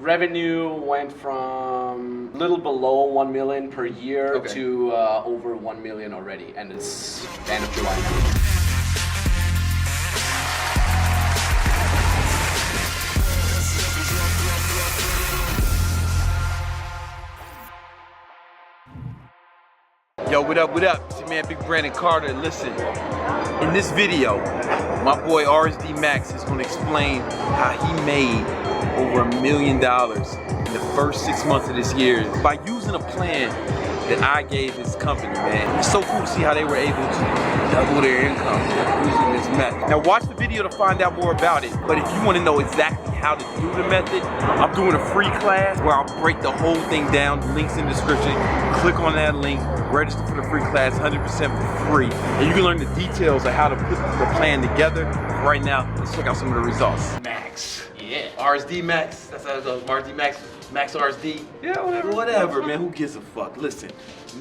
Revenue went from a little below 1 million per year to over 1 million already, and it's the end of July now. Yo, what up, what up? It's your man Big Brandon Carter. Listen, in this video, my boy RSD MAX is gonna explain how he made over $1 million in the first 6 months of this year by using a plan that I gave his company, man. It's so cool to see how they were able to double their income using this method. Now watch the video to find out more about it, but if you wanna know exactly how to do the method, I'm doing a free class where I'll break the whole thing down. The link's in the description. Click on that link, register for the free class, 100% for free. And you can learn the details of how to put the plan together. Right now, let's check out some of the results. Max. Yeah. RSD MAX, that's how it goes. RSD MAX, Max RSD. Yeah, whatever. Whatever, man, who gives a fuck? Listen,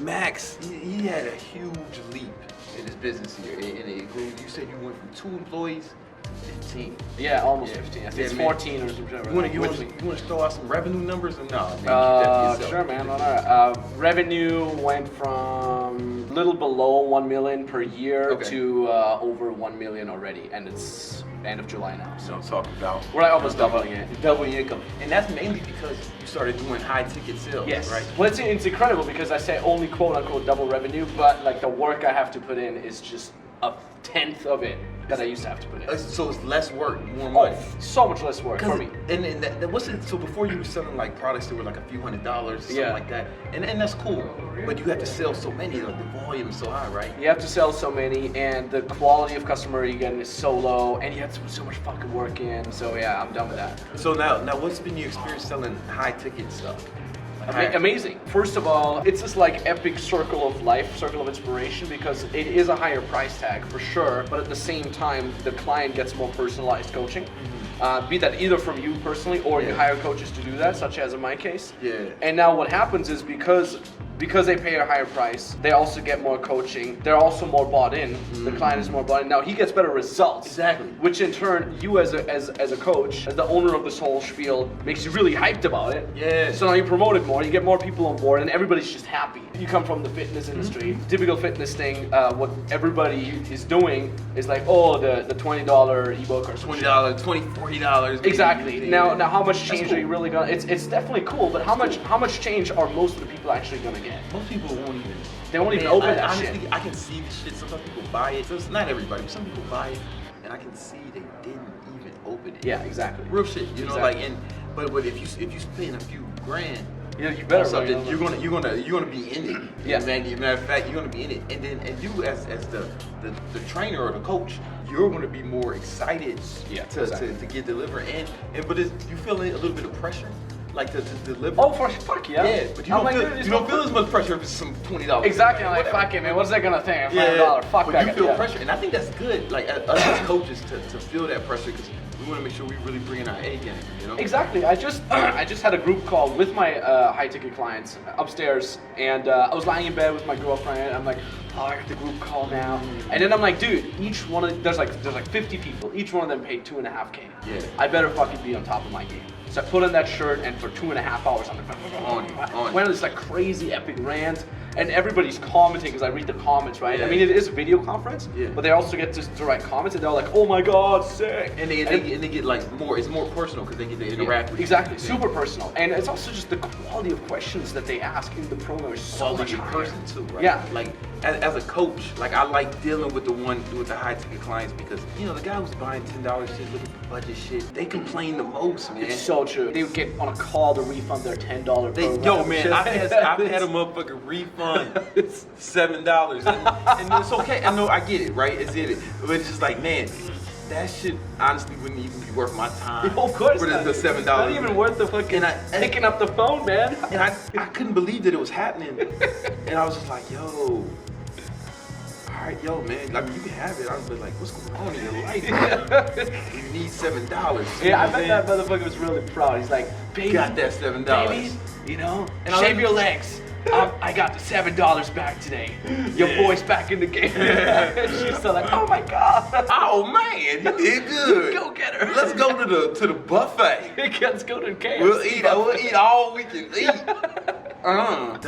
Max, he had a huge leap in his business here. And it grew, you said you went from 2 employees to 15. Yeah, almost 15. I think it's 14 or something. You want to throw out some revenue numbers or no? Man, sure, man. Revenue went from a little below 1 million per year to over 1 million already, and it's the end of July now. So I'm talking about. We're like almost doubling it. Doubling your income, and that's mainly because you started doing high ticket sales. Yes. Right. Well, it's incredible because I say only quote unquote double revenue, but like the work I have to put in is just a 1/10 of it that I used to have to put in. So it's less work, more money. So much less work for me. And that wasn't, so before you were selling like products that were like a few $100s or something like that, and that's cool, but you have to sell so many, like the volume is so high, right? You have to sell so many, and the quality of customer you're getting is so low, and you have to put so much fucking work in, so yeah, I'm done with that. So now what's been your experience selling high ticket stuff? Amazing. First of all, it's this like epic circle of life, circle of inspiration, because it is a higher price tag for sure, but at the same time, the client gets more personalized coaching. Be that either from you personally or you hire coaches to do that, such as in my case. Yeah. And now what happens is because they pay a higher price, they also get more coaching. They're also more bought in. The client is more bought in. Now he gets better results. Exactly. Which in turn, you as a coach, as the owner of this whole spiel, makes you really hyped about it. Yeah. So now you promote it more, you get more people on board, and everybody's just happy. You come from the fitness industry. Typical fitness thing, what everybody is doing is like, oh, the $20 ebook or $20, $20, $40. Exactly. Now how much change are you really gonna? It's definitely cool, but how much change are most of the people actually gonna get? Most people won't even. They won't even open that honestly, shit. I can see the shit. Sometimes people buy it. So it's not everybody, but some people buy it, and I can see they didn't even open it. Yeah, exactly. Real shit, you know, Exactly. like but if you spend a few grand. Yeah, you better. Something, you're gonna be in it. Yeah. Man, matter of fact, you're gonna be in it, and you as the trainer or the coach, you're gonna be more excited to get delivered but you feel a little bit of pressure. Like to deliver. Oh, fuck yeah. Yeah, but you don't feel as much pressure if it's some $20. Exactly. I'm like, fuck it, man. What's that gonna think? $5. Fuck but that. You feel pressure, and I think that's good. Like us as coaches to feel that pressure because we want to make sure we really bring in our A game. You know. Exactly. I just had a group call with my high ticket clients upstairs, and I was lying in bed with my girlfriend. I'm like, oh, I got the group call now, and then I'm like, dude, each one of there's like 50 people. Each one of them paid $2.5K. Yeah. I better fucking be on top of my game. So I put on that shirt, and for 2.5 hours, I'm like, went on this like crazy epic rant, and everybody's commenting because I read the comments, right? Yeah. I mean, it is a video conference, but they also get to write comments, and they're like, oh my god, sick. And they get like more. It's more personal because they get to interact with you. Exactly, super personal, and it's also just the quality of questions that they ask in the program is so much in person too, right? Yeah. Like as a coach, like I like dealing with the high ticket clients because the guy who's buying $10 shit, looking for budget shit, they complain the most, man. It's so true. They would get on a call to refund their $10 program. Yo, man, I've had a motherfucker refund $7, and it's okay. I know, I get it, right? It's it, but it's just like, man, that shit honestly wouldn't even be worth my time. Of course for not. the $7. Not even worth the fucking picking up the phone, man. And I couldn't believe that it was happening, and I was just like, yo. Alright, yo, man, like you can have it. I was like, what's going on in your life? You need $7. Yeah, I bet that motherfucker was really proud. He's like, baby, got that $7. baby, shave your legs. I got the $7 back today. Your boy's back in the game. She's still like, oh my God. Oh man, you did good. Go get her. Let's go to the buffet. Let's go to KFC. We'll eat all we can eat.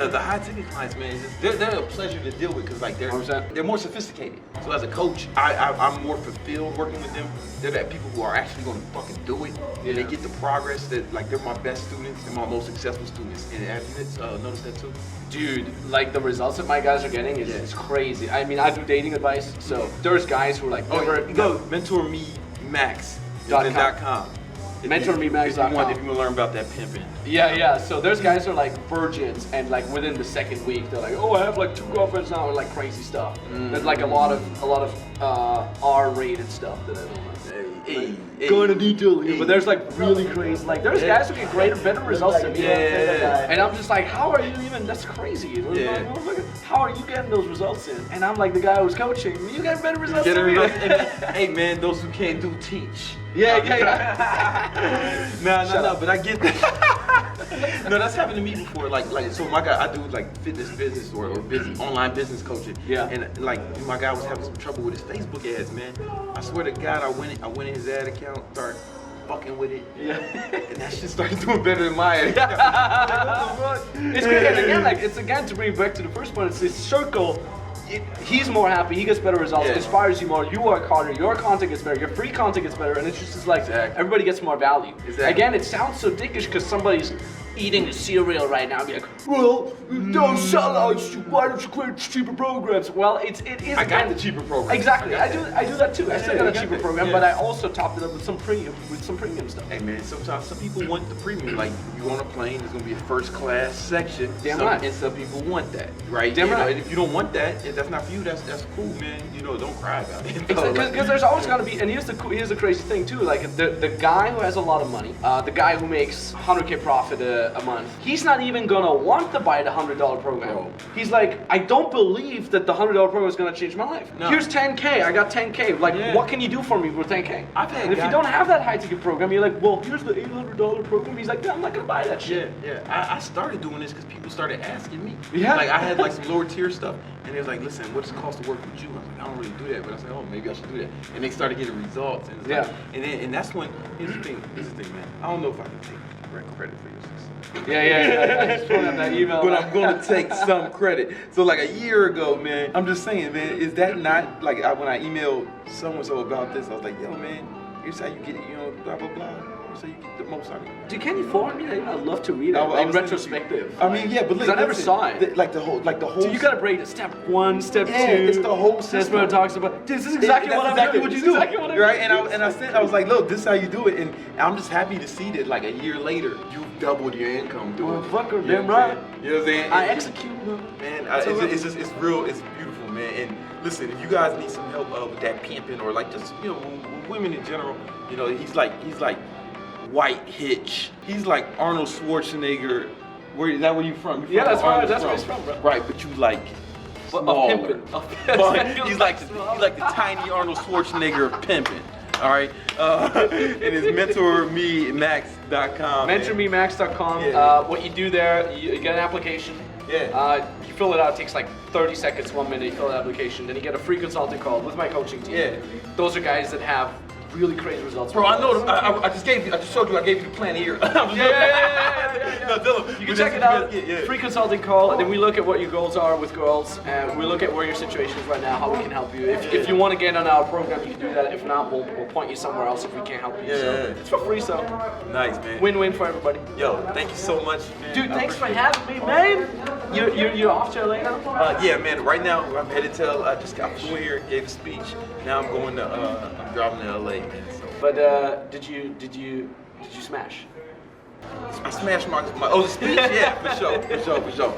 The high ticket clients, man, they're a pleasure to deal with because like they're more sophisticated. So as a coach, I'm more fulfilled working with them. They're that people who are actually going to fucking do it. And they get the progress that like they're my best students and my most successful students. And have you noticed that too? Dude, like the results that my guys are getting is crazy. I mean, I do dating advice, so there's guys who are like, go mentormemax.com. mentormemax.com. If you want to learn about that pimping. Yeah. So there's guys who are like virgins, and like within the second week, they're like, oh, I have like 2 girlfriends now, and like crazy stuff. There's like a lot of R-rated stuff that I don't know. Go into detail here, but there's like really crazy. Like there's guys who get better results than me. And I'm just like, how are you even? That's crazy. How are you getting those results in? And I'm like the guy who's coaching. You get better results than me. Hey man, those who can't do teach. Yeah. No, but I get that. No, that's happened to me before. Like, so my guy, I do like fitness business or busy online business coaching. Yeah. And like my guy was having some trouble with his Facebook ads, man. I swear to God, I went in his ad account, started fucking with it. Yeah. And that shit started doing better than my ad account. It's good. And again, like it's to bring it back to the first point. It's this circle. He's more happy, he gets better results, inspires you more, you work harder, your content gets better, your free content gets better, and it's just like everybody gets more value. Again, it sounds so dickish because somebody's eating a cereal right now and be like, well, don't sell out, why don't you create cheaper programs? Well, it is. I got the cheaper program. Exactly, I do that too. I still got a cheaper program, but I also topped it up with some premium stuff. Hey man, sometimes some people want the premium, like you on a plane, there's gonna be a first class section. Damn right. And some people want that, right? Damn right. And if you don't want that, if that's not for you, that's cool, man. Don't cry about it. Because there's always gotta be, and here's the crazy thing too, like the guy who has a lot of money, the guy who makes 100K profit a month, he's not even gonna want to buy the $100 program. Bro. He's like, I don't believe that the $100 program is gonna change my life. No. Here's 10K, I got 10K. Like, what can you do for me with 10K? And if you don't have that high ticket program, you're like, well, here's the $800 program. He's like, I'm not gonna buy that shit. I started doing this because people started asking me. Like, I had like some lower tier stuff, and they was like, listen, what does it cost to work with you? I was like, I don't really do that, but I said, oh, maybe I should do that. And they started getting results. And like, and that's when, here's the thing, man. I don't know if I can take direct credit for your success. I just pulled up that email. But I'm gonna take some credit. So like a year ago, man, I'm just saying, man, is that not like when I emailed so-and-so about this, I was like, yo, man, here's how you get it, blah, blah, blah. So you get the most out of it. Dude, can you forward me that? I'd love to read it in retrospective. I mean, yeah, but because I never saw it. Like the whole. So you gotta break it. Step 1, step 2. It's the whole system. That's what it talks about. Dude, this is exactly what I'm doing. What you do, right? And I was like, look, this is how you do it. And I'm just happy to see that, like a year later, you doubled your income doing it. Fucker, damn right. You know what I'm saying? I execute, man. It's real. It's beautiful, man. And listen, if you guys need some help with that pimping or like just women in general, he's like White Hitch. He's like Arnold Schwarzenegger. Is that where you from? That's where he's from, bro. Right, but you like smaller. He's like the tiny Arnold Schwarzenegger of pimping. All right, it is mentormemax.com. Mentormemax.com. What you do there, you get an application. You fill it out. It takes like 30 seconds, 1 minute. You fill the application, then you get a free consulting call with my coaching team. Those are guys that have really crazy results. Bro, I know. I just showed you. I gave you the plan here. You can check it out. Free consulting call, and then we look at what your goals are with girls, and we look at where your situation is right now, how we can help you. If you want to get on our program, you can do that. If not, we'll point you somewhere else if we can't help you. It's for free, so nice, man. Win-win for everybody. Yo, thank you so much, man. Dude, thanks for having me, man. You're off to LA now? Yeah, man. Right now, I'm headed to. I just got flew here, gave a speech. Now I'm going to. I'm driving to LA. Man, so. But did you smash? I smashed my the speech, yeah, for sure.